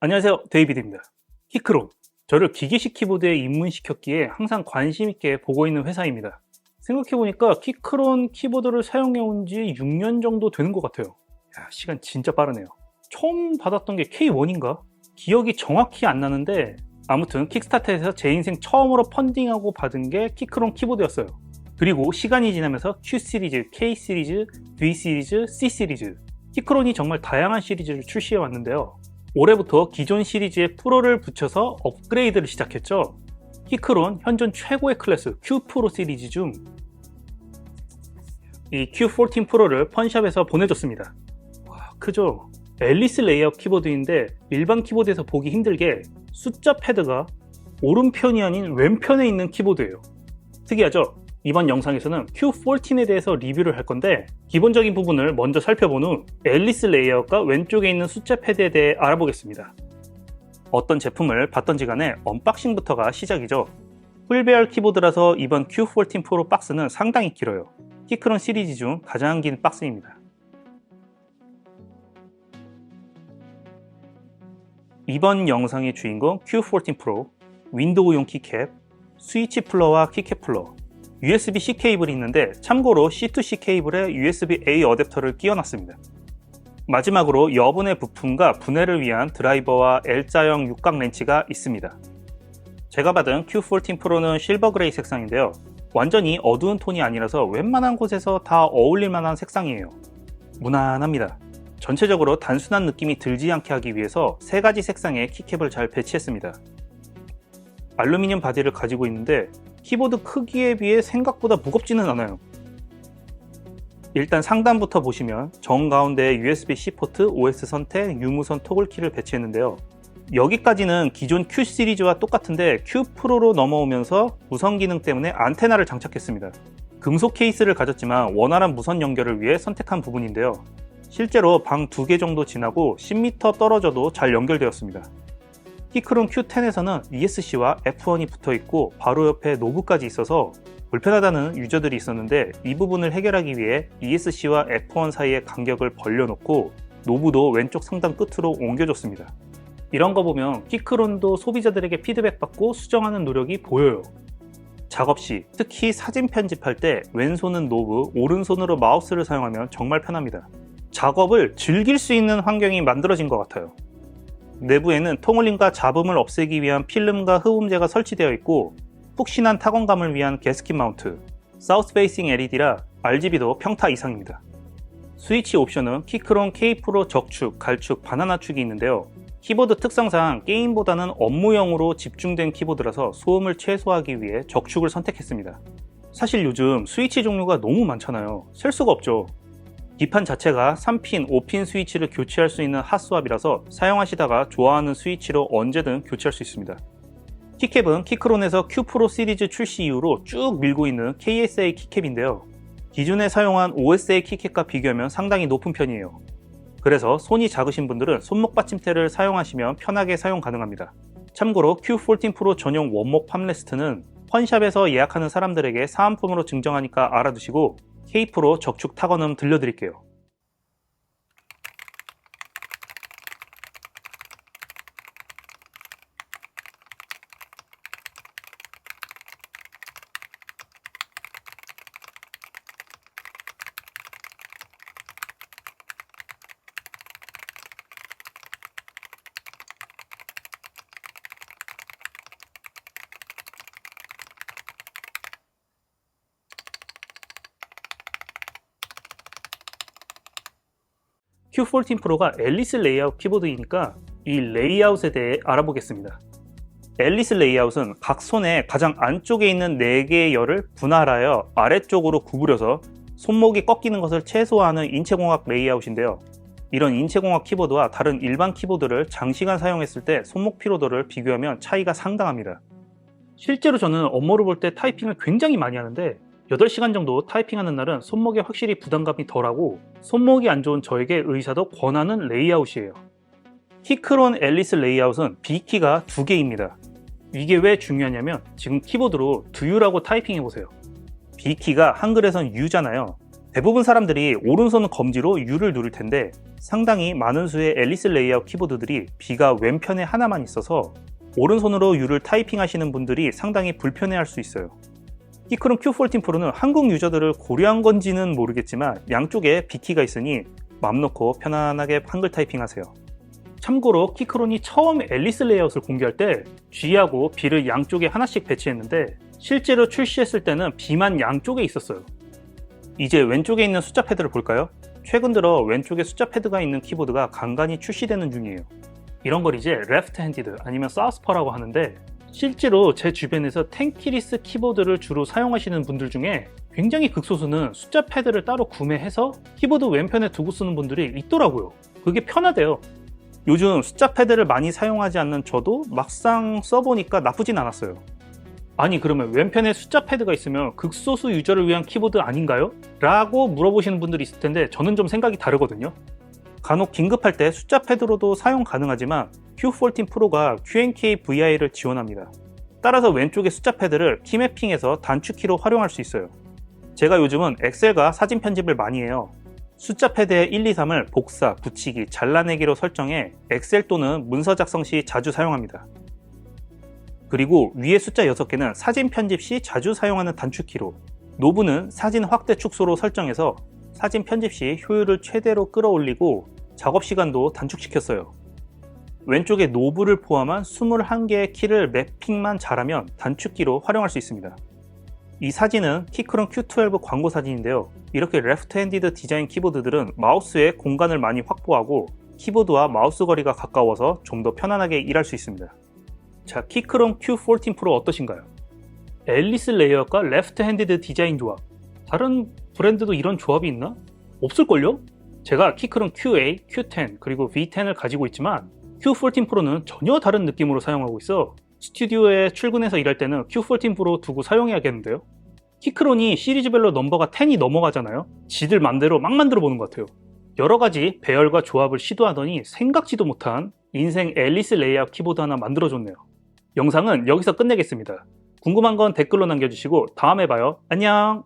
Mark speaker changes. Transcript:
Speaker 1: 안녕하세요, 데이비드입니다. 키크론, 저를 기계식 키보드에 입문시켰기에 항상 관심 있게 보고 있는 회사입니다. 생각해보니까 키크론 키보드를 사용해온 지 6년 정도 되는 것 같아요. 시간 진짜 빠르네요. 처음 받았던 게 K1인가? 기억이 정확히 안 나는데 아무튼 킥스타터에서 제 인생 처음으로 펀딩하고 받은 게 키크론 키보드였어요. 그리고 시간이 지나면서 Q 시리즈, K 시리즈, V 시리즈, C 시리즈, 키크론이 정말 다양한 시리즈를 출시해 왔는데요. 올해부터 기존 시리즈에 프로를 붙여서 업그레이드를 시작했죠. 키크론 현존 최고의 클래스 Q 프로 시리즈 중 이 Q14 프로를 펀샵에서 보내줬습니다. 와, 크죠? 앨리스 레이아웃 키보드인데 일반 키보드에서 보기 힘들게 숫자 패드가 오른편이 아닌 왼편에 있는 키보드예요. 특이하죠? 이번 영상에서는 Q14에 대해서 리뷰를 할 건데 기본적인 부분을 먼저 살펴본 후 앨리스 레이아웃과 왼쪽에 있는 숫자 패드에 대해 알아보겠습니다. 어떤 제품을 받던지 간에 언박싱부터가 시작이죠. 풀배열 키보드라서 이번 Q14 프로 박스는 상당히 길어요. 키크론 시리즈 중 가장 긴 박스입니다. 이번 영상의 주인공 Q14 프로, 윈도우용 키캡, 스위치 플러와 키캡 플러, USB-C 케이블이 있는데 참고로 C2C 케이블에 USB-A 어댑터를 끼워놨습니다. 마지막으로 여분의 부품과 분해를 위한 드라이버와 L자형 육각 렌치가 있습니다. 제가 받은 Q14 프로는 실버 그레이 색상인데요. 완전히 어두운 톤이 아니라서 웬만한 곳에서 다 어울릴 만한 색상이에요. 무난합니다. 전체적으로 단순한 느낌이 들지 않게 하기 위해서 3가지 색상의 키캡을 잘 배치했습니다. 알루미늄 바디를 가지고 있는데 키보드 크기에 비해 생각보다 무겁지는 않아요. 일단 상단부터 보시면 정가운데에 USB-C 포트, OS 선택, 유무선 토글 키를 배치했는데요. 여기까지는 기존 Q 시리즈와 똑같은데 Q 프로로 넘어오면서 무선 기능 때문에 안테나를 장착했습니다. 금속 케이스를 가졌지만 원활한 무선 연결을 위해 선택한 부분인데요. 실제로 방 2개 정도 지나고 10m 떨어져도 잘 연결되었습니다. 키크론 Q10에서는 ESC와 F1이 붙어있고 바로 옆에 노브까지 있어서 불편하다는 유저들이 있었는데 이 부분을 해결하기 위해 ESC와 F1 사이의 간격을 벌려놓고 노브도 왼쪽 상단 끝으로 옮겨줬습니다. 이런 거 보면 키크론도 소비자들에게 피드백받고 수정하는 노력이 보여요. 작업 시, 특히 사진 편집할 때 왼손은 노브, 오른손으로 마우스를 사용하면 정말 편합니다. 작업을 즐길 수 있는 환경이 만들어진 것 같아요. 내부에는 통을림과 잡음을 없애기 위한 필름과 흡음재가 설치되어 있고 푹신한 타건감을 위한 게스킷 마운트, 사우스 페이싱 LED라 RGB도 평타 이상입니다. 스위치 옵션은 키크론 K 프로 적축, 갈축, 바나나축이 있는데요. 키보드 특성상 게임보다는 업무용으로 집중된 키보드라서 소음을 최소화하기 위해 적축을 선택했습니다. 사실 요즘 스위치 종류가 너무 많잖아요. 셀 수가 없죠. 기판 자체가 3핀, 5핀 스위치를 교체할 수 있는 핫스왑이라서 사용하시다가 좋아하는 스위치로 언제든 교체할 수 있습니다. 키캡은 키크론에서 Q 프로 시리즈 출시 이후로 쭉 밀고 있는 KSA 키캡인데요. 기존에 사용한 OSA 키캡과 비교하면 상당히 높은 편이에요. 그래서 손이 작으신 분들은 손목 받침대를 사용하시면 편하게 사용 가능합니다. 참고로 Q14 프로 전용 원목 팜레스트는 펀샵에서 예약하는 사람들에게 사은품으로 증정하니까 알아두시고 K 프로 적축 타건음 들려드릴게요. Q14 프로가 앨리스 레이아웃 키보드이니까 이 레이아웃에 대해 알아보겠습니다. 앨리스 레이아웃은 각 손의 가장 안쪽에 있는 4개의 열을 분할하여 아래쪽으로 구부려서 손목이 꺾이는 것을 최소화하는 인체공학 레이아웃인데요. 이런 인체공학 키보드와 다른 일반 키보드를 장시간 사용했을 때 손목 피로도를 비교하면 차이가 상당합니다. 실제로 저는 업무를 볼 때 타이핑을 굉장히 많이 하는데 8시간 정도 타이핑하는 날은 손목에 확실히 부담감이 덜하고 손목이 안 좋은 저에게 의사도 권하는 레이아웃이에요. 키크론 앨리스 레이아웃은 B키가 2개입니다. 이게 왜 중요하냐면 지금 키보드로 두유라고 타이핑해보세요. B키가 한글에선 U잖아요. 대부분 사람들이 오른손 검지로 U를 누를 텐데 상당히 많은 수의 앨리스 레이아웃 키보드들이 B가 왼편에 하나만 있어서 오른손으로 U를 타이핑 하시는 분들이 상당히 불편해할 수 있어요. 키크론 Q14 프로는 한국 유저들을 고려한 건지는 모르겠지만 양쪽에 B키가 있으니 맘 놓고 편안하게 한글 타이핑 하세요. 참고로 키크론이 처음 앨리스 레이아웃을 공개할 때 G하고 B를 양쪽에 하나씩 배치했는데 실제로 출시했을 때는 B만 양쪽에 있었어요. 이제 왼쪽에 있는 숫자 패드를 볼까요? 최근 들어 왼쪽에 숫자 패드가 있는 키보드가 간간히 출시되는 중이에요. 이런 걸 이제 레프트 핸디드 아니면 사우스파라고 하는데 실제로 제 주변에서 텐키리스 키보드를 주로 사용하시는 분들 중에 굉장히 극소수는 숫자 패드를 따로 구매해서 키보드 왼편에 두고 쓰는 분들이 있더라고요. 그게 편하대요. 요즘 숫자 패드를 많이 사용하지 않는 저도 막상 써보니까 나쁘진 않았어요. 아니 그러면 왼편에 숫자 패드가 있으면 극소수 유저를 위한 키보드 아닌가요? 라고 물어보시는 분들이 있을 텐데 저는 좀 생각이 다르거든요. 간혹 긴급할 때 숫자 패드로도 사용 가능하지만 Q14 프로가 QNK VI를 지원합니다. 따라서 왼쪽의 숫자 패드를 키매핑해서 단축키로 활용할 수 있어요. 제가 요즘은 엑셀과 사진 편집을 많이 해요. 숫자 패드의 1, 2, 3을 복사, 붙이기, 잘라내기로 설정해 엑셀 또는 문서 작성 시 자주 사용합니다. 그리고 위의 숫자 6개는 사진 편집 시 자주 사용하는 단축키로, 노브는 사진 확대 축소로 설정해서 사진 편집 시 효율을 최대로 끌어올리고 작업 시간도 단축시켰어요. 왼쪽에 노브를 포함한 21개의 키를 매핑만 잘하면 단축키로 활용할 수 있습니다. 이 사진은 키크론 Q12 광고 사진인데요. 이렇게 레프트 핸디드 디자인 키보드들은 마우스에 공간을 많이 확보하고 키보드와 마우스 거리가 가까워서 좀 더 편안하게 일할 수 있습니다. 자, 키크론 Q14 프로 어떠신가요? 앨리스 레이아웃과 레프트 핸디드 디자인 조합. 다른 브랜드도 이런 조합이 있나? 없을걸요? 제가 키크론 QA, Q10 그리고 V10을 가지고 있지만 Q14 프로는 전혀 다른 느낌으로 사용하고 있어 스튜디오에 출근해서 일할 때는 Q14 프로 두고 사용해야겠는데요? 키크론이 시리즈별로 넘버가 10이 넘어가잖아요? 지들 맘대로 막 만들어 보는 것 같아요. 여러가지 배열과 조합을 시도하더니 생각지도 못한 인생 앨리스 레이아웃 키보드 하나 만들어줬네요. 영상은 여기서 끝내겠습니다. 궁금한 건 댓글로 남겨주시고 다음에 봐요. 안녕!